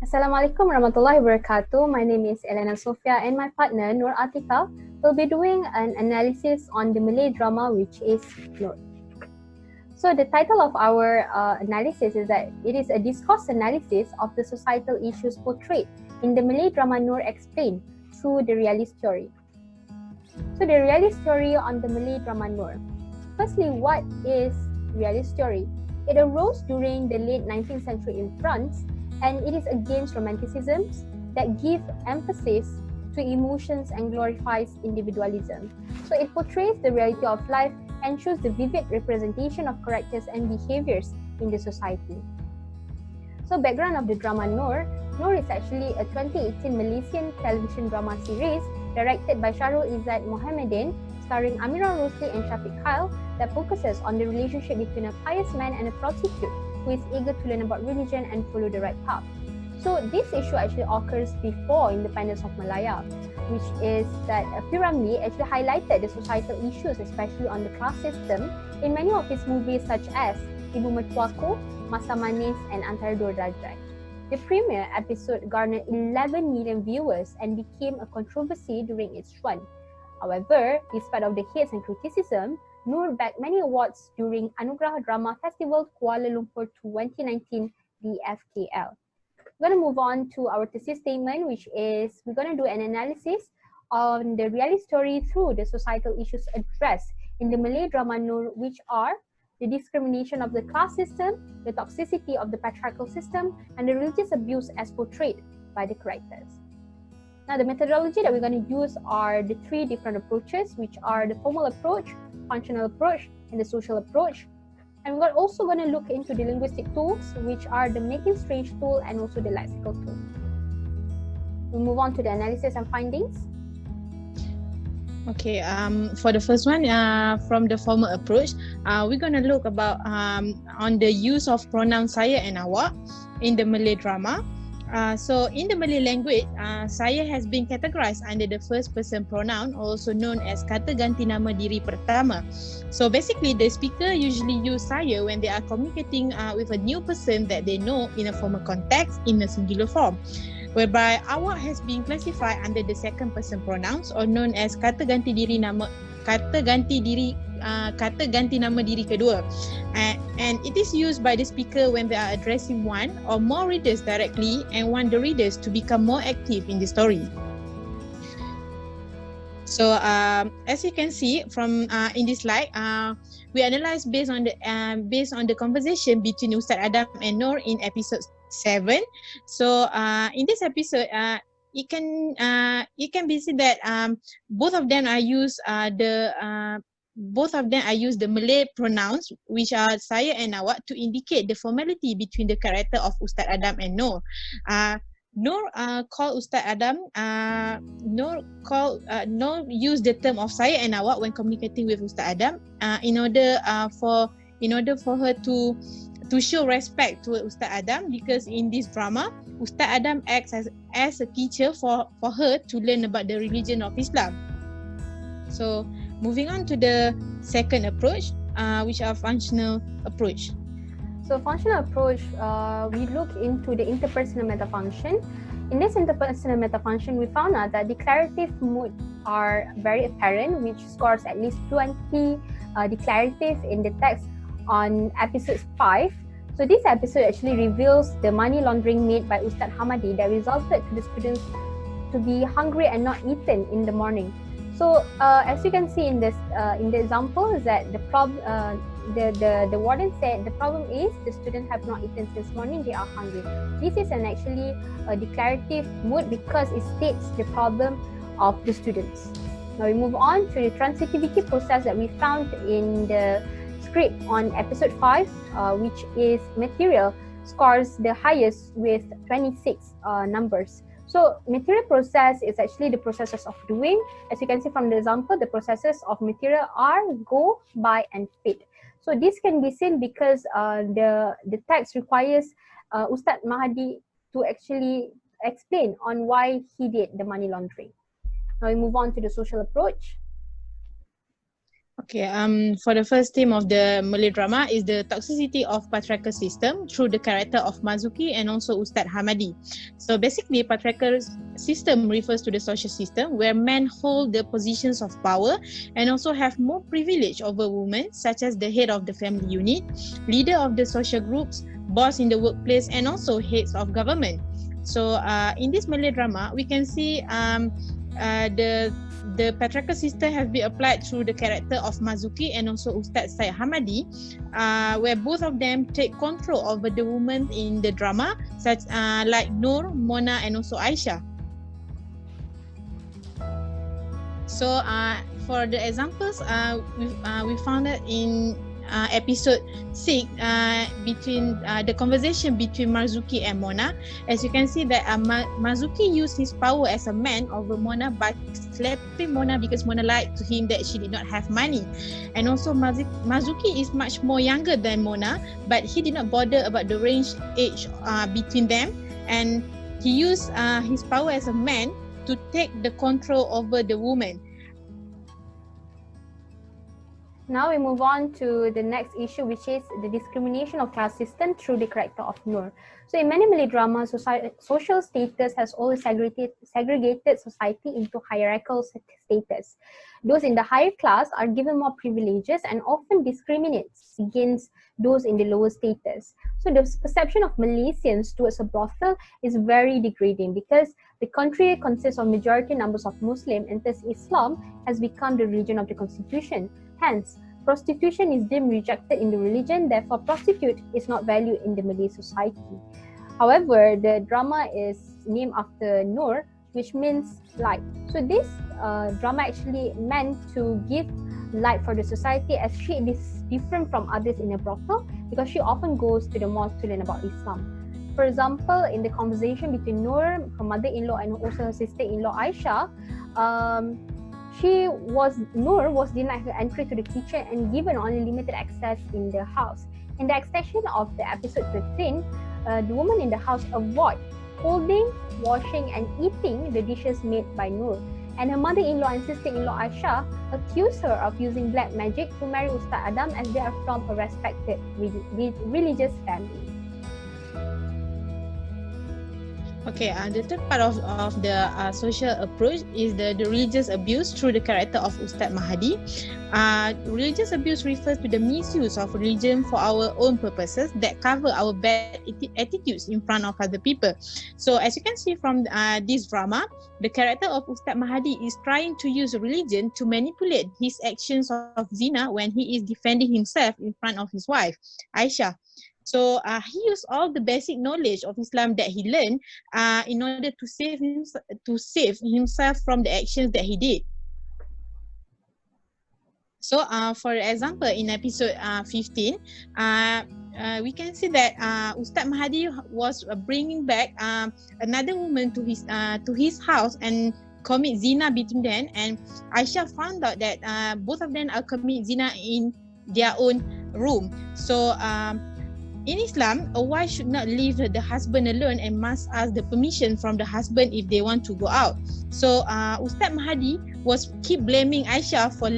Assalamualaikum warahmatullahi wabarakatuh. My name is Elena Sofia and my partner Nur Atika will be doing an analysis on the Malay drama which is Nur. So the title of our analysis is that it is a discourse analysis of the societal issues portrayed in the Malay drama Nur Explained through the realist theory. So the realist theory on the Malay drama Nur. Firstly, what is realist theory? It arose during the late 19th century in France, and it is against romanticisms that give emphasis to emotions and glorifies individualism. So it portrays the reality of life and shows the vivid representation of characters and behaviors in the society. So background of the drama Nur is actually a 2018 Malaysian television drama series directed by Shahrul Izzat Mohammadin, starring Amirah Rosli and Shafiq Kyle, that focuses on the relationship between a pious man and a prostitute who is eager to learn about religion and follow the right path. So this issue actually occurs before independence of Malaya, which is that P. Ramlee actually highlighted the societal issues, especially on the class system, in many of his movies such as Ibu Mertuaku, Masa Manis, and Antara Dua Darjat. The premiere episode garnered 11 million viewers and became a controversy during its run. However, despite of the hits and criticism, Nur bagged many awards during Anugerah Drama Festival Kuala Lumpur 2019 DFKL. We're going to move on to our thesis statement, which is we're going to do an analysis on the reality story through the societal issues addressed in the Malay drama Nur, which are the discrimination of the class system, the toxicity of the patriarchal system, and the religious abuse as portrayed by the characters. Now, the methodology that we're going to use are the three different approaches, which are the formal approach, functional approach, and the social approach. And we're also going to look into the linguistic tools, which are the making strange tool and also the lexical tool. We'll move on to the analysis and findings. Okay, for the first one, from the formal approach, we're going to look about on the use of pronouns saya and awak in the Malay drama. So in the Malay language, saya has been categorized under the first person pronoun, also known as kata ganti nama diri pertama. So basically, the speaker usually use saya when they are communicating with a new person that they know in a formal context in a singular form, whereby awak has been classified under the second person pronouns or known as kata ganti nama diri kedua, and it is used by the speaker when they are addressing one or more readers directly and want the readers to become more active in the story. So as you can see from in this slide, we analyze based on the conversation between Ustaz Adam and Nur in episode 7. So in this episode, it can be seen that both of them are use the Malay pronouns, which are saya and awak, to indicate the formality between the character of Ustaz Adam and Nur. Nur call Ustaz Adam. Nur use the term of saya and awak when communicating with Ustaz Adam in order for her to show respect to Ustaz Adam, because in this drama Ustaz Adam acts as a teacher for her to learn about the religion of Islam. So moving on to the second approach, which are functional approach. So functional approach, we look into the interpersonal metafunction. In this interpersonal metafunction, we found out that declarative mood are very apparent, which scores at least 20 declarative in the text on episode 5. So this episode actually reveals the money laundering made by Ustaz Hamadi that resulted to the students to be hungry and not eaten in the morning. So as you can see in this in the example, is that the warden said the problem is the students have not eaten since morning, they are hungry. This is actually a declarative mood because it states the problem of the students. Now we move on to the transitivity process that we found in the script on episode 5, which is material scores the highest with 26 numbers. So material process is actually the processes of doing. As you can see from the example, the processes of material are go, buy, and fit. So this can be seen because the text requires Ustaz Mahdi to actually explain on why he did the money laundering. Now we move on to the social approach. Okay, for the first theme of the Malay drama is the toxicity of patriarchal system through the character of Marzuki and also Ustad Hamadi. So basically, patriarchal system refers to the social system where men hold the positions of power and also have more privilege over women, such as the head of the family unit, leader of the social groups, boss in the workplace, and also heads of government. So in this Malay drama, we can see the patriarchal system has been applied through the character of Marzuki and also Ustad Syed Hamadi, where both of them take control over the women in the drama, such like Noor, Mona, and also Aisha. So for the examples, we found it in episode 6 between the conversation between Marzuki and Mona. As you can see that Marzuki used his power as a man over Mona by slapping Mona because Mona lied to him that she did not have money. And also Marzuki is much more younger than Mona, but he did not bother about the range age between them, and he used his power as a man to take the control over the woman. Now we move on to the next issue, which is the discrimination of class system through the character of Noor. So in many Malay dramas, social status has always segregated society into hierarchical status. Those in the higher class are given more privileges and often discriminates against those in the lower status. So the perception of Malaysians towards a brothel is very degrading because the country consists of majority numbers of Muslim, and thus Islam has become the religion of the constitution. Hence, prostitution is deemed rejected in the religion, therefore prostitute is not valued in the Malay society. However, the drama is named after Noor, which means light. So this drama actually meant to give light for the society, as she is different from others in a brothel because she often goes to the mosque to learn about Islam. For example, in the conversation between Noor, her mother-in-law, and also her sister-in-law Aisha, Noor was denied her entry to the kitchen and given only limited access in the house. In the extension of the episode 13, the woman in the house avoid holding, washing, and eating the dishes made by Noor. And her mother-in-law and sister-in-law Aisha accuse her of using black magic to marry Ustad Adam, as they are from a respected religious family. Okay, the third part of the social approach is the religious abuse through the character of Ustad Mahadi. Religious abuse refers to the misuse of religion for our own purposes that cover our bad attitudes in front of other people. So as you can see from this drama, the character of Ustad Mahadi is trying to use religion to manipulate his actions of zina when he is defending himself in front of his wife, Aisha. So he used all the basic knowledge of Islam that he learned in order to save himself from the actions that he did. So for example, in episode 15, we can see that Ustad Mahadi was bringing back another woman to his house and commit zina between them, and Aisha found out that both of them are commit zina in their own room. So in Islam, a wife should not leave the husband alone and must ask the permission from the husband if they want to go out. So Ustad Mahadi was keep blaming Aisha for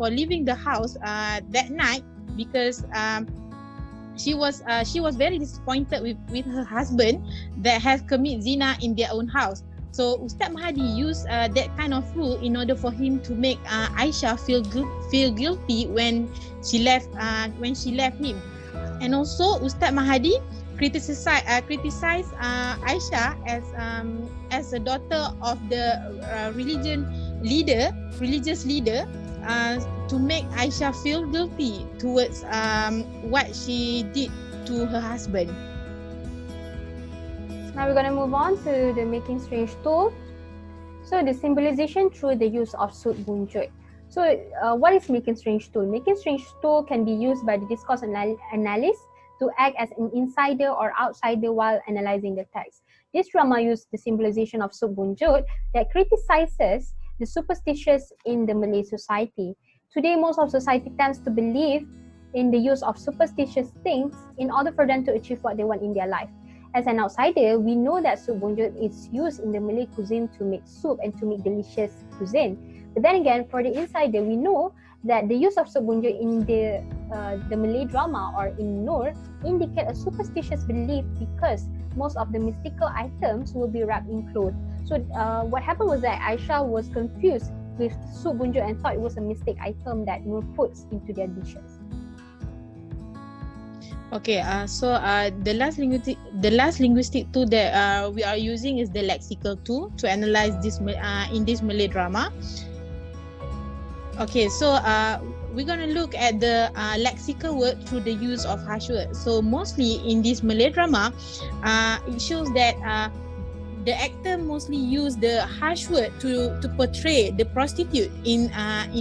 leaving the house that night because she was very disappointed with her husband that has committed zina in their own house. So Ustad Mahadi used that kind of rule in order for him to make Aisha feel guilty when she left him. And also, Ustad Mahadi criticized Aisha as a daughter of the religious leader to make Aisha feel guilty towards what she did to her husband. Now we're going to move on to the making strange tool. So the symbolization through the use of Sud Bunjut. So what is making strange tool? Making strange tool can be used by the discourse analyst to act as an insider or outsider while analyzing the text. This drama used the symbolization of Sud Bunjut that criticizes the superstitious in the Malay society. Today, most of society tends to believe in the use of superstitious things in order for them to achieve what they want in their life. As an outsider, we know that Sud Bunjut is used in the Malay cuisine to make soup and to make delicious cuisine. But then again, for the insider, we know that the use of Subunju in the Malay drama or in Nur indicate a superstitious belief because most of the mystical items will be wrapped in cloth. So what happened was that Aisyah was confused with Subunju and thought it was a mystic item that Nur puts into their dishes. Okay, so the last linguistic tool that we are using is the lexical tool to analyze this in this Malay drama. Okay, so we're gonna look at the lexical word through the use of harsh words. So mostly in this Malay drama, it shows that the actor mostly use the harsh word to portray the prostitute in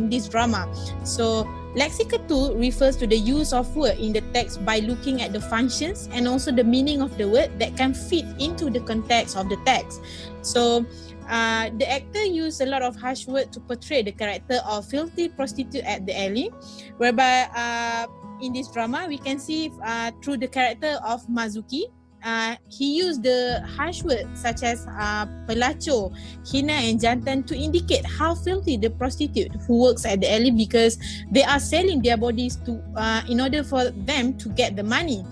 this drama. So lexical tool refers to the use of word in the text by looking at the functions and also the meaning of the word that can fit into the context of the text. So the actor used a lot of harsh word to portray the character of filthy prostitute at the alley, whereby in this drama we can see through the character of Mazuki. He used the harsh words such as pelacur, hina and jantan to indicate how filthy the prostitute who works at the alley, because they are selling their bodies to in order for them to get the money.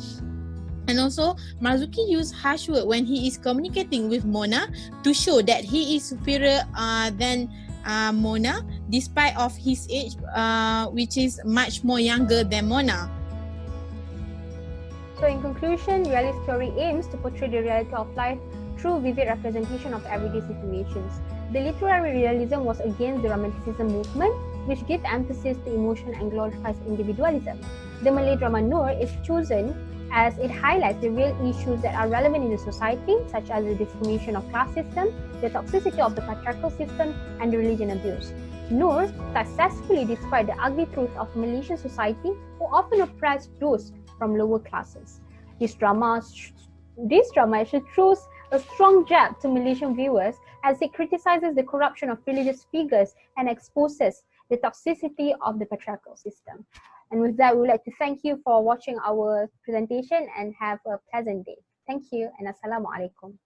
And also, Mazuki used harsh word when he is communicating with Mona to show that he is superior than Mona, despite of his age, which is much more younger than Mona. So in conclusion, realist theory aims to portray the reality of life through vivid representation of everyday situations. The literary realism was against the Romanticism movement, which gave emphasis to emotion and glorifies individualism. The Malay drama Nur is chosen as it highlights the real issues that are relevant in the society, such as the discrimination of class system, the toxicity of the patriarchal system, and the religion abuse. Nur successfully described the ugly truth of Malaysian society, who often oppress those from lower classes. This drama actually throws a strong jab to Malaysian viewers as it criticizes the corruption of religious figures and exposes the toxicity of the patriarchal system. And with that, we would like to thank you for watching our presentation and have a pleasant day. Thank you and Assalamualaikum.